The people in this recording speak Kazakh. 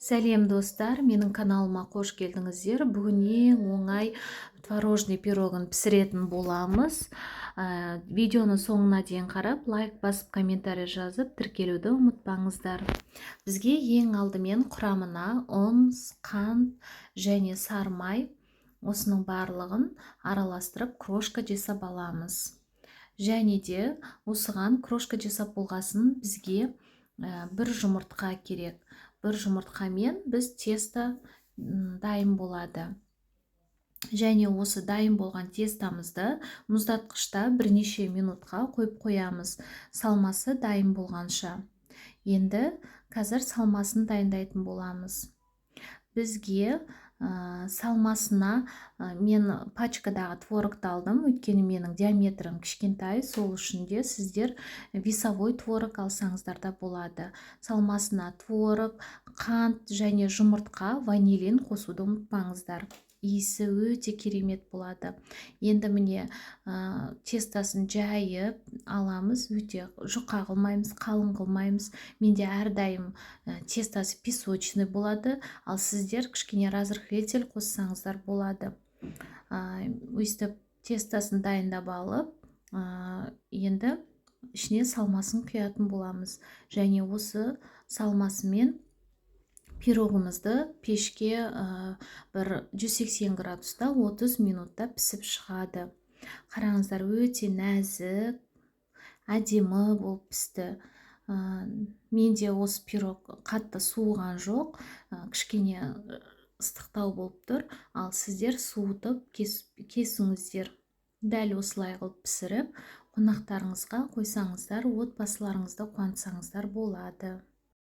Сәлем достар, менің каналыма қош келдіңіздер. Бүгін ең оңай творожный пирогын пісіретін боламыз. Видеоны соңына дейін қарап, лайк басып, комментарий жазып, тіркелуді ұмытпаңыздар. Бізге ең алдымен құрамына ұн, қант және сармай, осының барлығын араластырып крошка жасап аламыз. Және де осыған крошка жасап болғасын бізге бір жұмыртқа керек. Бір жұмыртқамен біз тесто дайын болады. Және осы дайын болған тестамызды мұздатқышта бірнеше минутқа қойып қоямыз, салмасы дайын болғанша. Енді қазір салмасын дайындайтын боламыз. Бізге салмасына мен пачкадағы творогты алдым, өйткені менің диаметрім кішкентай, сол үшін де сіздер весовой творог алсаңыздар да болады. Салмасына творог, қант және жұмыртқа, ванилин қосуды ұмытпаңыздар. Иісі өте керемет болады. Енді міне тестасын жайып аламыз, өте жұқа қылмаймыз, қалың қылмаймыз. Менде әрдайым тестасы песочный болады, ал сіздер кішкене разрыхлитель қоссаңыздар болады. Өйстіп тестасын дайындап алып, енді ішіне салмасын құятын боламыз. Және осы салмасымен пирогымызды пешке бір 180 градуста 30 минутта пісіп шығады. Қараңыздар, өте нәзік, әдемі болып пісті. Менде осы пирог қатты суыған жоқ, кішкене ыстықтау болып тұр, ал сіздер суытып кесіңіздер. Дәл осылай қылып пісіріп, қонақтарыңызға қойсаңыздар, отбасыларыңызды қуантсаңыздар болады.